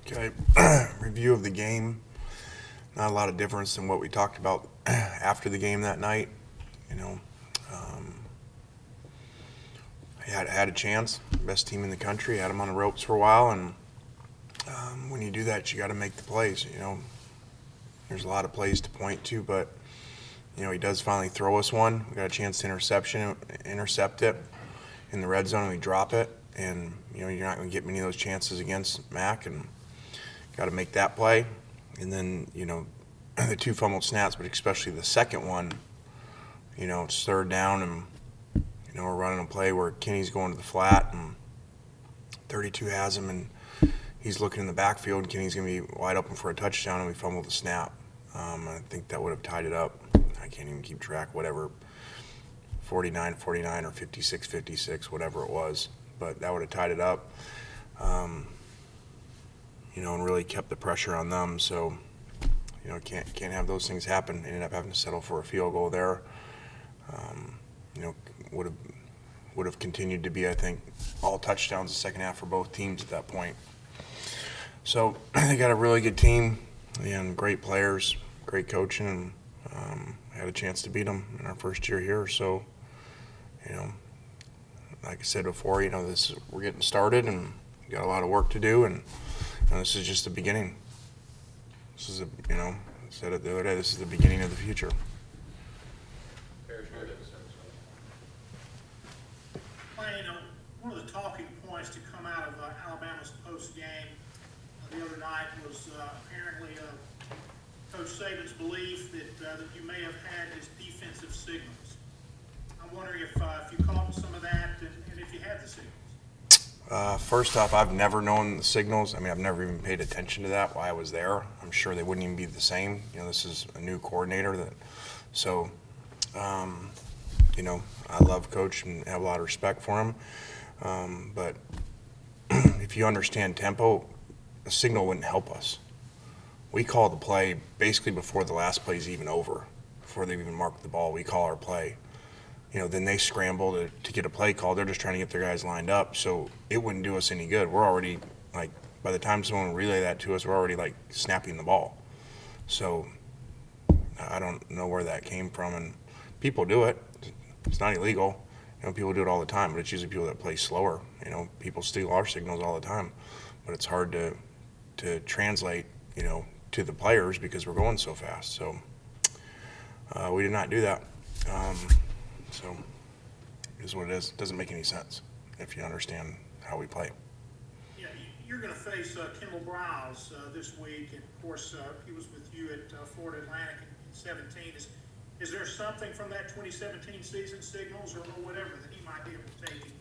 Okay, review of the game. Not a lot of difference than what we talked about after the game that night. You know, um, had a chance. Best team in the country. Had them on the ropes for a while, and when you do that, you got to make the plays. There's a lot of plays to point to, but he does finally throw us one. We got a chance to intercept it in the red zone, and we drop it. And you're not going to get many of those chances against Mac, and got to make that play. And then the two fumbled snaps, but especially the second one. It's third down, and we're running a play where Kenny's going to the flat, and 32 has him, and he's looking in the backfield, and Kenny's going to be wide open for a touchdown, and we fumbled the snap. I think that would have tied it up. I can't even keep track, whatever, 49-49 or 56-56, whatever it was. But that would have tied it up, and really kept the pressure on them. So, can't have those things happen. Ended up having to settle for a field goal there. Would have continued to be, I think, all touchdowns the second half for both teams at that point. So they got a really good team and great players, great coaching, and had a chance to beat them in our first year here. So, like I said before, we're getting started and we got a lot of work to do, and this is just the beginning. This is I said it the other day, this is the beginning of the future. Lane, one of the talking points to come out of Alabama's post-game the other night was apparently Coach Saban's belief that you may have had his defensive signals. I'm wondering if you caught some of that and if you had the signals. First off, I've never known the signals. I mean, I've never even paid attention to that while I was there. I'm sure they wouldn't even be the same. This is a new coordinator. So, I love Coach and have a lot of respect for him. But if you understand tempo, a signal wouldn't help us. We call the play basically before the last play is even over, before they even mark the ball. We call our play. Then they scramble to get a play call. They're just trying to get their guys lined up. So it wouldn't do us any good. We're already, by the time someone would relay that to us, we're already, snapping the ball. So I don't know where that came from. And people do it. It's not illegal. People do it all the time, but it's usually people that play slower. People steal our signals all the time. But it's hard to translate, to the players because we're going so fast. So we did not do that. So it is what it is. It doesn't make any sense if you understand how we play. Yeah, you're going to face Kendall Browse this week, and of course he was with you at Florida Atlantic in 17. Is there something from that 2017 season, signals or whatever, that he might be able to take and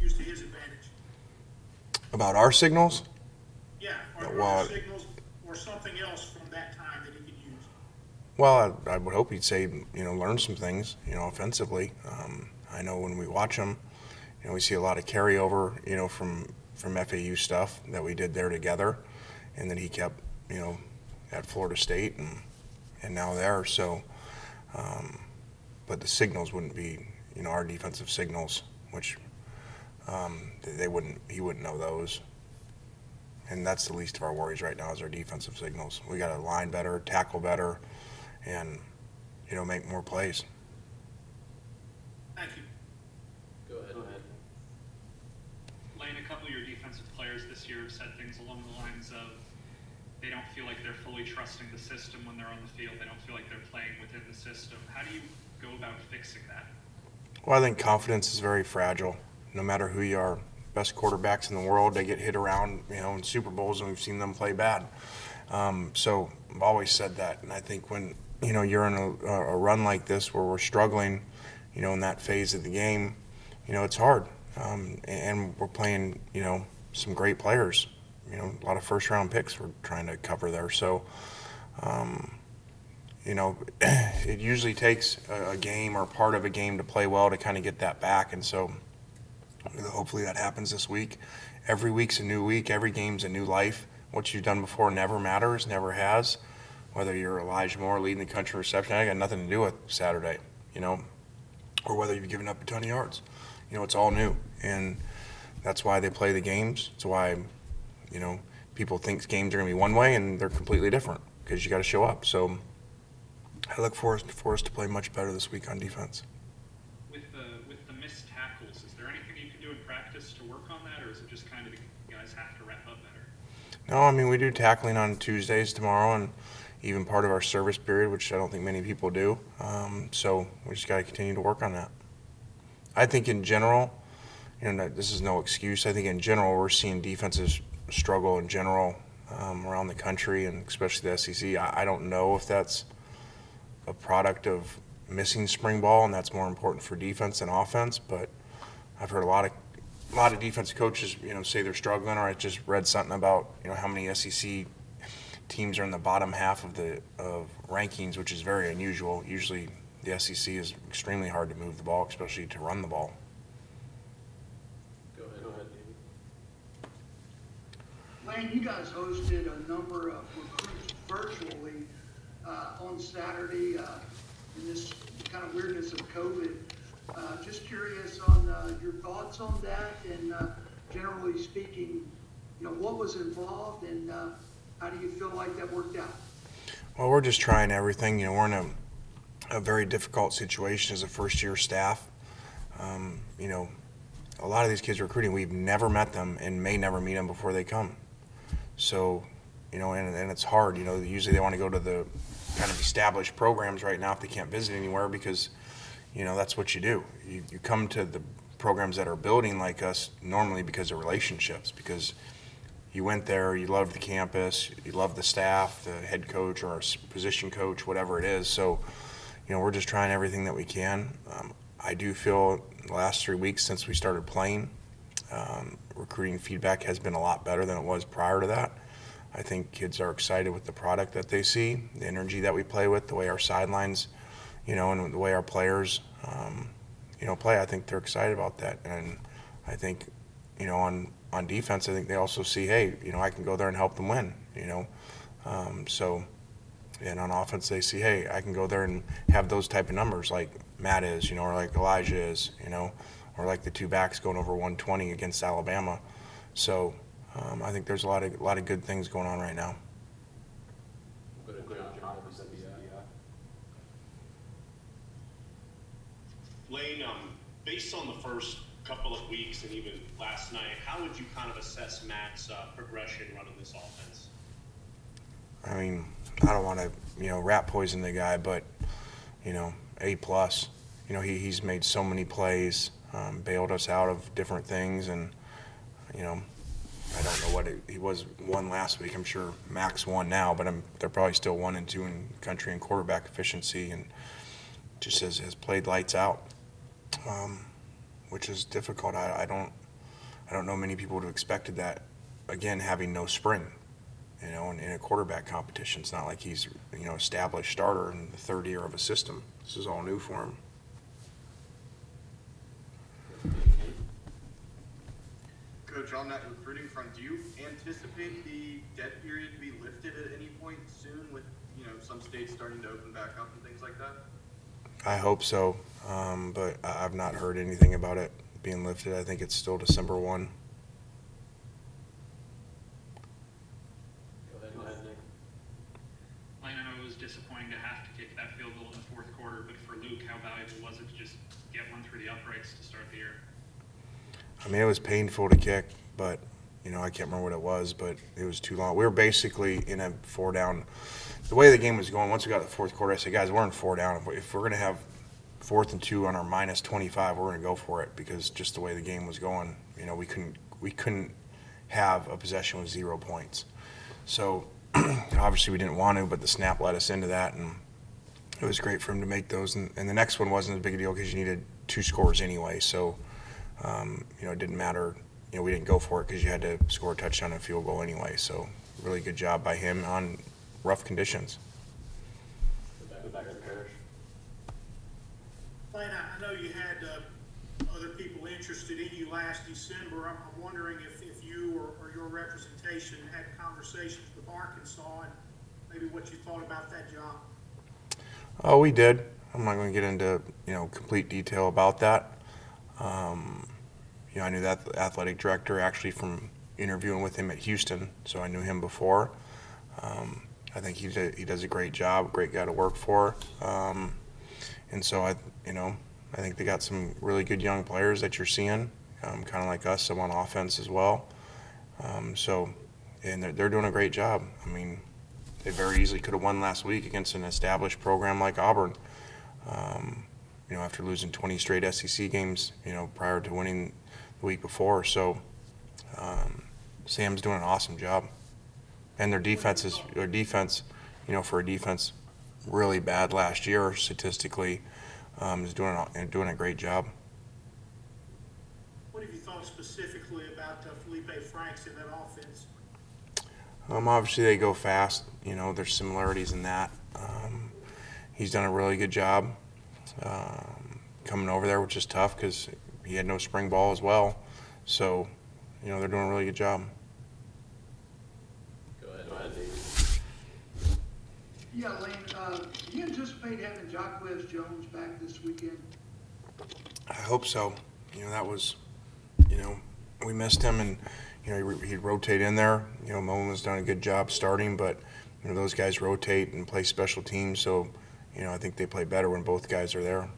use to his advantage? About our signals? Yeah, or well, signals or something else from that time that he could use. Well, I would hope he'd say, learn some things, offensively. I know when we watch him, we see a lot of carryover, from FAU stuff that we did there together, and that he kept, at Florida State and now there. So, but the signals wouldn't be, our defensive signals, which he wouldn't know those. And that's the least of our worries right now is our defensive signals. We got to line better, tackle better, and make more plays. Thank you. Go ahead. Lane, a couple of your defensive players this year have said things along the lines of they don't feel like they're fully trusting the system when they're on the field. They don't feel like they're playing within the system. How do you go about fixing that? Well, I think confidence is very fragile, no matter who you are. Best quarterbacks in the world, they get hit around, in Super Bowls, and we've seen them play bad. So I've always said that, and I think when you're in a run like this where we're struggling, in that phase of the game, it's hard, and we're playing, some great players, a lot of first-round picks we're trying to cover there. So, it usually takes a game or part of a game to play well to kind of get that back, and so hopefully that happens this week. Every week's a new week. Every game's a new life. What you've done before never matters, never has. Whether you're Elijah Moore leading the country in reception, I got nothing to do with Saturday, or whether you've given up a ton of yards. It's all new, and that's why they play the games. It's why, people think games are going to be one way, and they're completely different because you got to show up. So I look for us to play much better this week on defense. With the missed tackles, is there anything you can do in practice to work on that, or is it just kind of the guys have to wrap up better? No, I mean, we do tackling on Tuesdays tomorrow, and even part of our service period, which I don't think many people do. So we just got to continue to work on that. I think in general, this is no excuse. I think in general we're seeing defenses struggle in general around the country, and especially the SEC. I don't know if that's a product of missing spring ball, and that's more important for defense than offense. But I've heard a lot of defensive coaches, say they're struggling, or I just read something about how many SEC teams are in the bottom half of rankings, which is very unusual. Usually, the SEC is extremely hard to move the ball, especially to run the ball. Go ahead, David. Lane, you guys hosted a number of recruits virtually on Saturday in this kind of weirdness of COVID. Just curious on your thoughts on that, and generally speaking, what was involved, and how do you feel like that worked out? Well, we're just trying everything. We're in a very difficult situation as a first-year staff. A lot of these kids recruiting, we've never met them and may never meet them before they come. So, and it's hard. Usually they want to go to the kind of established programs right now if they can't visit anywhere because, that's what you do. You come to the programs that are building like us normally because of relationships, because you went there, you loved the campus, you loved the staff, the head coach or position coach, whatever it is. So, we're just trying everything that we can. I do feel the last 3 weeks since we started playing, recruiting feedback has been a lot better than it was prior to that. I think kids are excited with the product that they see, the energy that we play with, the way our sidelines, and the way our players, play. I think they're excited about that. And I think, on defense, I think they also see, hey, I can go there and help them win, and on offense, they see, hey, I can go there and have those type of numbers like Matt is, or like Elijah is, or like the two backs going over 120 against Alabama. So I think there's a lot of good things going on right now. Lane, based on the first couple of weeks and even last night, how would you kind of assess Matt's progression running this offense? I mean, I don't want to, rat poison the guy, but, A+. He's made so many plays, bailed us out of different things, and, I don't know what he was one last week. I'm sure Max won now, but they're probably still 1 and 2 in country and quarterback efficiency, and just has played lights out, which is difficult. I don't know many people would have expected that. Again, having no spring. In a quarterback competition. It's not like he's, established starter in the third year of a system. This is all new for him. Coach, on that recruiting front, do you anticipate the debt period to be lifted at any point soon with, some states starting to open back up and things like that? I hope so, but I've not heard anything about it being lifted. I think it's still December 1. I know it was disappointing to have to kick that field goal in the fourth quarter, but for Luke, how valuable was it to just get one through the uprights to start the year? I mean, it was painful to kick, but, I can't remember what it was, but it was too long. We were basically in a 4-down. The way the game was going, once we got to the fourth quarter, I said, guys, we're in 4-down. If we're going to have 4th and 2 on our minus 25, we're going to go for it, because just the way the game was going, we couldn't have a possession with 0 points. So obviously we didn't want to, but the snap led us into that, and it was great for him to make those. And the next one wasn't a big deal because you needed 2 scores anyway. So, it didn't matter. We didn't go for it because you had to score a touchdown and field goal anyway. So really good job by him on rough conditions. Lane, I know you had other people interested in you last December. I'm wondering if you or your representation had conversations with Arkansas and maybe what you thought about that job. Oh, we did. I'm not going to get into complete detail about that. I knew that the athletic director actually from interviewing with him at Houston, so I knew him before. I think he does a great job, great guy to work for. And so I think they got some really good young players that you're seeing, kind of like us, some on offense as well. And they're doing a great job. I mean, they very easily could have won last week against an established program like Auburn. After losing 20 straight SEC games, prior to winning the week before. So Sam's doing an awesome job. And their defense, for a defense really bad last year statistically, is doing a great job. What have you thought specifically about Felipe Franks in that offense? Obviously they go fast. There's similarities in that. He's done a really good job coming over there, which is tough because he had no spring ball as well. So, they're doing a really good job. Go ahead, Dave. Yeah, Lane, do you anticipate having Jacquez Jones back this weekend? I hope so. That was, we missed him, and he'd rotate in there. Mullen's done a good job starting, but those guys rotate and play special teams, so I think they play better when both guys are there.